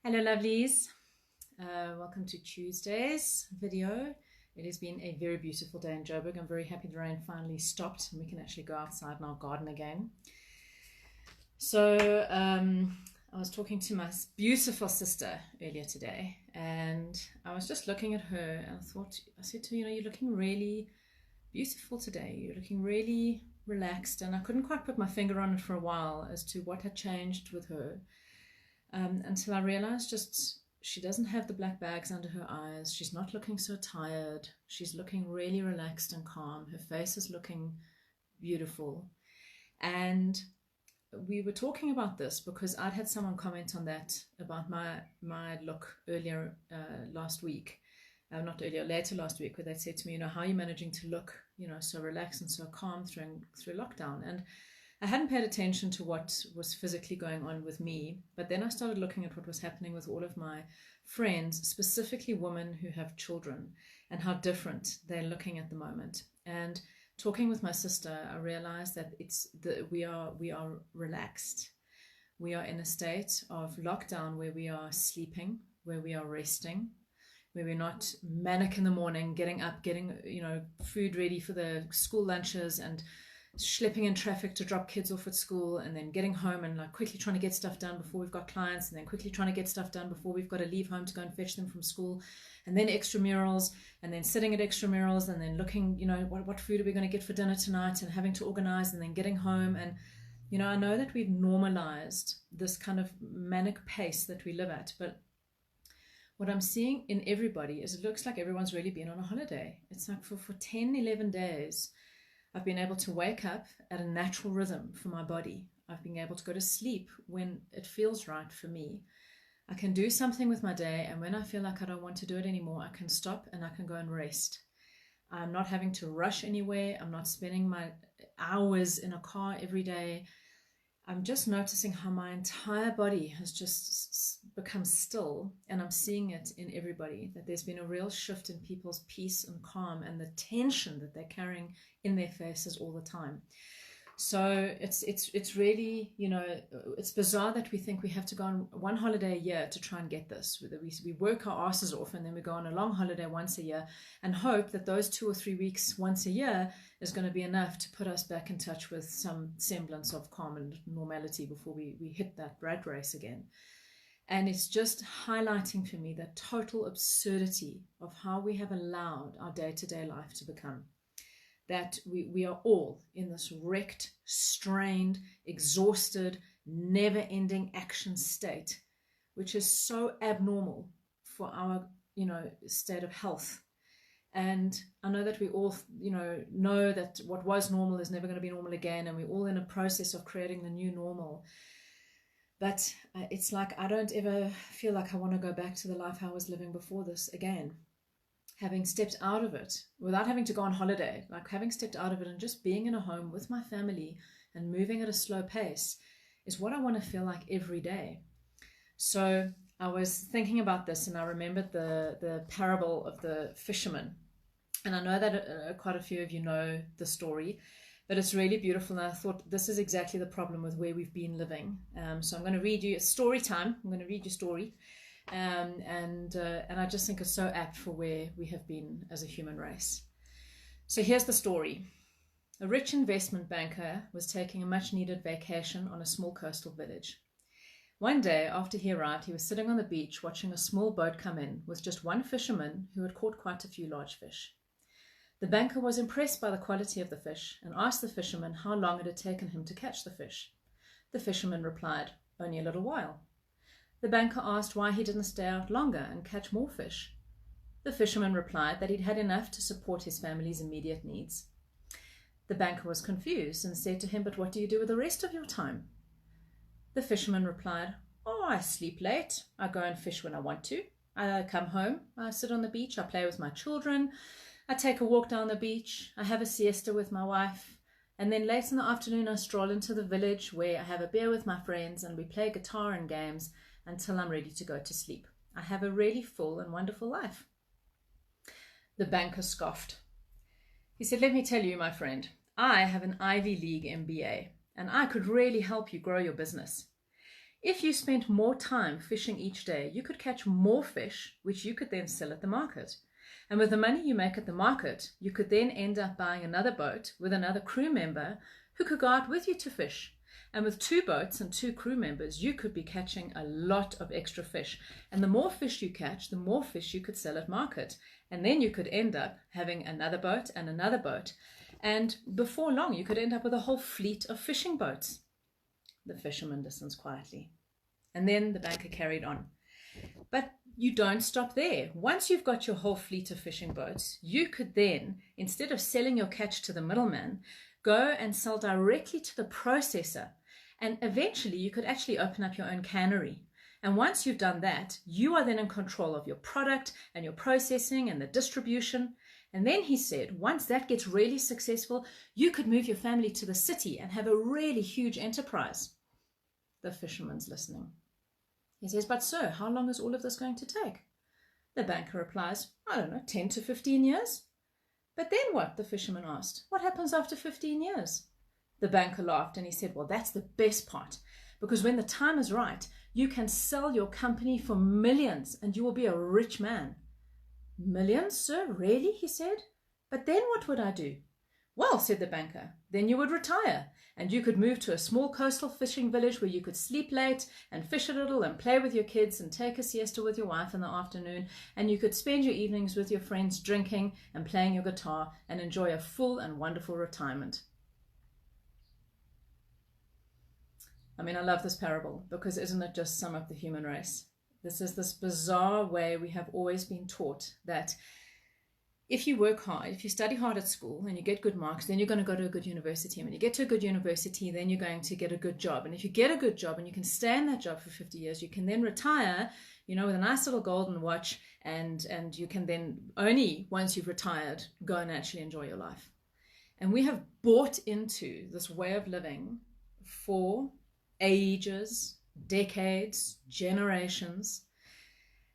Hello lovelies, welcome to Tuesday's video. It has been a very beautiful day in Joburg. I'm very happy the rain finally stopped and we can actually go outside in our garden again. So I was talking to my beautiful sister earlier today and I was just looking at her and I said to her, you're looking really beautiful today. You're looking really relaxed, and I couldn't quite put my finger on it for a while as to what had changed with her. Until I realized just she doesn't have the black bags under her eyes. She's not looking so tired. She's looking really relaxed and calm. Her face is looking beautiful. And we were talking about this because I'd had someone comment on that about my look earlier last week. Not earlier, later last week, where they said to me, how are you managing to look, so relaxed and so calm through lockdown? And I hadn't paid attention to what was physically going on with me, but then I started looking at what was happening with all of my friends, specifically women who have children, and how different they're looking at the moment. And talking with my sister, I realized that we are relaxed. We are in a state of lockdown where we are sleeping, where we are resting, where we're not manic in the morning, getting up, getting food ready for the school lunches and schlepping in traffic to drop kids off at school, and then getting home and quickly trying to get stuff done before we've got clients, and then quickly trying to get stuff done before we've got to leave home to go and fetch them from school, and then extramurals, and then sitting at extramurals, and then looking, what food are we going to get for dinner tonight, and having to organize, and then getting home. And I know that we've normalized this kind of manic pace that we live at, but what I'm seeing in everybody is it looks like everyone's really been on a holiday. It's like for 10, 11 days, I've been able to wake up at a natural rhythm for my body. I've been able to go to sleep when it feels right for me. I can do something with my day, and when I feel like I don't want to do it anymore, I can stop and I can go and rest. I'm not having to rush anywhere. I'm not spending my hours in a car every day. I'm just noticing how my entire body has just become still, and I'm seeing it in everybody, that there's been a real shift in people's peace and calm and the tension that they're carrying in their faces all the time. So it's really, it's bizarre that we think we have to go on one holiday a year to try and get this. We work our asses off and then we go on a long holiday once a year and hope that those 2 or 3 weeks once a year is going to be enough to put us back in touch with some semblance of calm and normality before we hit that rat race again. And it's just highlighting for me the total absurdity of how we have allowed our day-to-day life to become. That we are all in this wrecked, strained, exhausted, never-ending action state, which is so abnormal for our, state of health. And I know that we all, know that what was normal is never going to be normal again, and we're all in a process of creating the new normal. But it's like I don't ever feel like I want to go back to the life I was living before this again. Having stepped out of it without having to go on holiday, like having stepped out of it and just being in a home with my family and moving at a slow pace is what I want to feel like every day. So I was thinking about this, and I remembered the parable of the fisherman. And I know that quite a few of you know the story, but it's really beautiful. And I thought this is exactly the problem with where we've been living. So I'm going to read you a story time. I'm going to read your story. And I just think it's so apt for where we have been as a human race. So here's the story. A rich investment banker was taking a much needed vacation on a small coastal village. One day after he arrived, he was sitting on the beach watching a small boat come in with just one fisherman who had caught quite a few large fish. The banker was impressed by the quality of the fish and asked the fisherman how long it had taken him to catch the fish. The fisherman replied, "Only a little while." The banker asked why he didn't stay out longer and catch more fish. The fisherman replied that he'd had enough to support his family's immediate needs. The banker was confused and said to him, "But what do you do with the rest of your time?" The fisherman replied, "Oh, I sleep late. I go and fish when I want to. I come home, I sit on the beach, I play with my children, I take a walk down the beach, I have a siesta with my wife, and then late in the afternoon I stroll into the village where I have a beer with my friends and we play guitar and games until I'm ready to go to sleep. I have a really full and wonderful life." The banker scoffed. He said, "Let me tell you, my friend, I have an Ivy League MBA, and I could really help you grow your business. If you spent more time fishing each day, you could catch more fish, which you could then sell at the market. And with the money you make at the market, you could then end up buying another boat with another crew member who could go out with you to fish. And with 2 boats and 2 crew members, you could be catching a lot of extra fish. And the more fish you catch, the more fish you could sell at market. And then you could end up having another boat and another boat. And before long, you could end up with a whole fleet of fishing boats. The fisherman listens quietly. And then the banker carried on. But you don't stop there. Once you've got your whole fleet of fishing boats, you could then, instead of selling your catch to the middleman, go and sell directly to the processor. And eventually you could actually open up your own cannery. And once you've done that, you are then in control of your product and your processing and the distribution. And then he said, once that gets really successful, you could move your family to the city and have a really huge enterprise. The fisherman's listening. He says, but sir, how long is all of this going to take? The banker replies, I don't know, 10 to 15 years. But then what? The fisherman asked. What happens after 15 years? The banker laughed and he said, well, that's the best part, because when the time is right, you can sell your company for millions and you will be a rich man. Millions, sir? Really? He said. But then what would I do? Well, said the banker, then you would retire and you could move to a small coastal fishing village where you could sleep late and fish a little and play with your kids and take a siesta with your wife in the afternoon, and you could spend your evenings with your friends drinking and playing your guitar and enjoy a full and wonderful retirement. I mean, I love this parable because isn't it just sum up the human race? This is this bizarre way we have always been taught that if you work hard, if you study hard at school and you get good marks, then you're going to go to a good university. And when you get to a good university, then you're going to get a good job. And if you get a good job and you can stay in that job for 50 years, you can then retire, you know, with a nice little golden watch. And you can then only once you've retired, go and actually enjoy your life. And we have bought into this way of living for ages, decades, generations.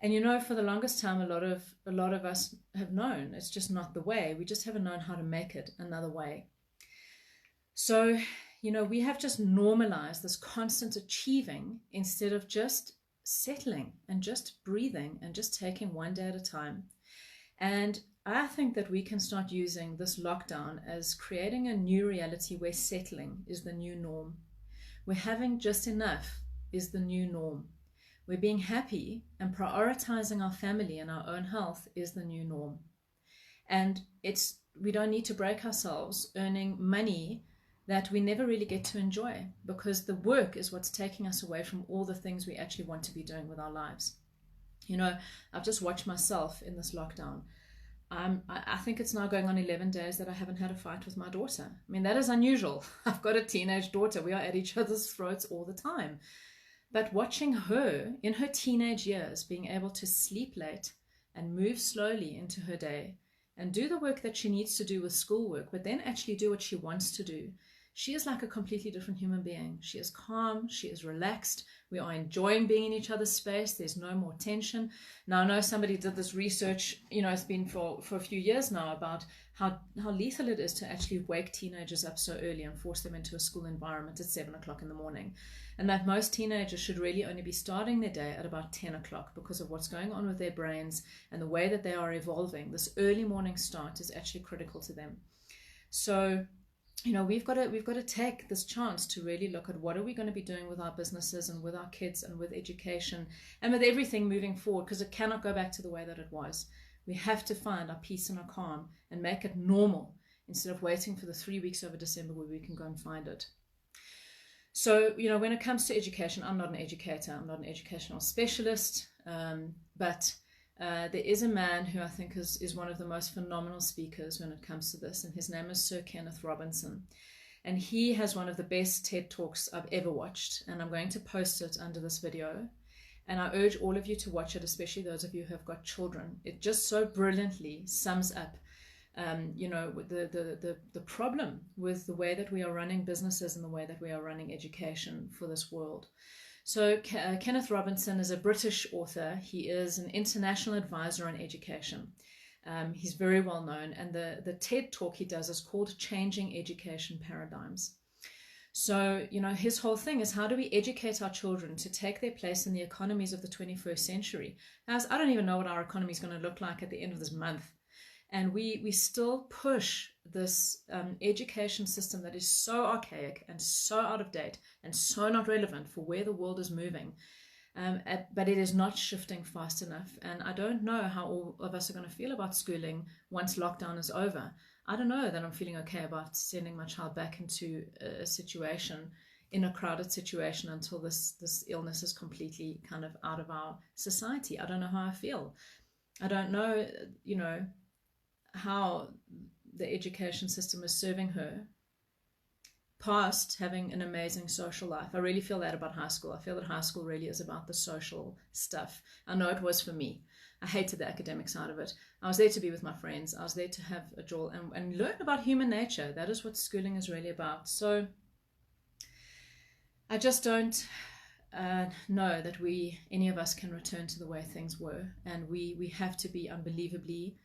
And you know, for the longest time, a lot of us have known it's just not the way. We just haven't known how to make it another way. So, you know, we have just normalized this constant achieving instead of just settling and just breathing and just taking one day at a time. And I think that we can start using this lockdown as creating a new reality where settling is the new norm. Where having just enough is the new norm. Where being happy and prioritizing our family and our own health is the new norm. And we don't need to break ourselves earning money that we never really get to enjoy, because the work is what's taking us away from all the things we actually want to be doing with our lives. You know, I've just watched myself in this lockdown. I think it's now going on 11 days that I haven't had a fight with my daughter. I mean, that is unusual. I've got a teenage daughter. We are at each other's throats all the time. But watching her in her teenage years being able to sleep late and move slowly into her day and do the work that she needs to do with schoolwork, but then actually do what she wants to do. She is like a completely different human being. She is calm. She is relaxed. We are enjoying being in each other's space. There's no more tension. Now, I know somebody did this research, you know, it's been for a few years now, about how lethal it is to actually wake teenagers up so early and force them into a school environment at 7 o'clock in the morning. And that most teenagers should really only be starting their day at about 10 o'clock because of what's going on with their brains and the way that they are evolving. This early morning start is actually critical to them. So, you know, we've got to take this chance to really look at what are we going to be doing with our businesses and with our kids and with education and with everything moving forward, because it cannot go back to the way that it was. We have to find our peace and our calm and make it normal instead of waiting for the 3 weeks over December where we can go and find it. So, you know, when it comes to education, I'm not an educator. I'm not an educational specialist, but there is a man who I think is one of the most phenomenal speakers when it comes to this, and his name is Sir Kenneth Robinson. And he has one of the best TED Talks I've ever watched, and I'm going to post it under this video. And I urge all of you to watch it, especially those of you who have got children. It just so brilliantly sums up you know, the problem with the way that we are running businesses and the way that we are running education for this world. So Kenneth Robinson is a British author. He is an international advisor on education. He's very well known, and the TED Talk he does is called Changing Education Paradigms. So, his whole thing is, how do we educate our children to take their place in the economies of the 21st century? As I don't even know what our economy is going to look like at the end of this month. And we still push this education system that is so archaic and so out of date and so not relevant for where the world is moving. But it is not shifting fast enough. And I don't know how all of us are going to feel about schooling once lockdown is over. I don't know that I'm feeling okay about sending my child back into a situation, in a crowded situation, until this illness is completely kind of out of our society. I don't know how I feel. I don't know, how the education system is serving her past having an amazing social life. I really feel that about high school. I feel that high school really is about the social stuff. I know it was for me. I hated the academic side of it. I was there to be with my friends. I was there to have a joy and learn about human nature. That is what schooling is really about. So I just don't know that any of us can return to the way things were. And we have to be unbelievably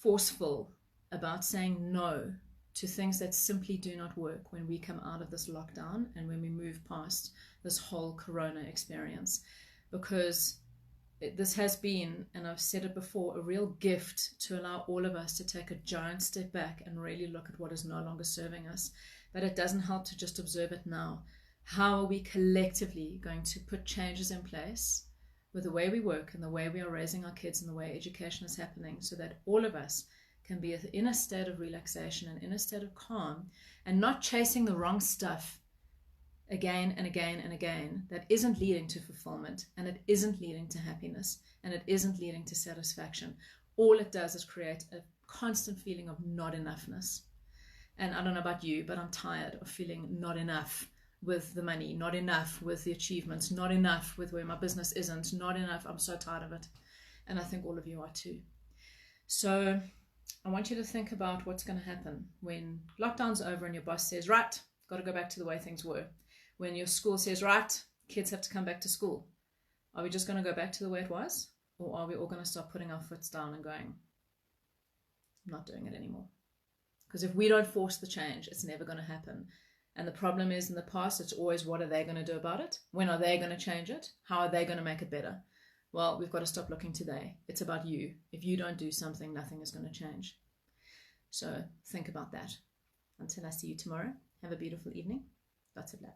forceful about saying no to things that simply do not work when we come out of this lockdown and when we move past this whole corona experience. Because this has been, and I've said it before, a real gift to allow all of us to take a giant step back and really look at what is no longer serving us. But it doesn't help to just observe it now. How are we collectively going to put changes in place with the way we work and the way we are raising our kids and the way education is happening, so that all of us can be in a state of relaxation and in a state of calm, and not chasing the wrong stuff again and again and again that isn't leading to fulfillment, and it isn't leading to happiness, and it isn't leading to satisfaction. All it does is create a constant feeling of not enoughness. And I don't know about you, but I'm tired of feeling not enough with the money, not enough with the achievements, not enough with where my business isn't, not enough. I'm so tired of it. And I think all of you are too. So I want you to think about what's going to happen when lockdown's over and your boss says, right, got to go back to the way things were. When your school says, right, kids have to come back to school. Are we just going to go back to the way it was? Or are we all going to start putting our foots down and going, I'm not doing it anymore? Because if we don't force the change, it's never going to happen. And the problem is, in the past, it's always, what are they going to do about it? When are they going to change it? How are they going to make it better? Well, we've got to stop looking today. It's about you. If you don't do something, nothing is going to change. So think about that. Until I see you tomorrow, have a beautiful evening. Lots of love.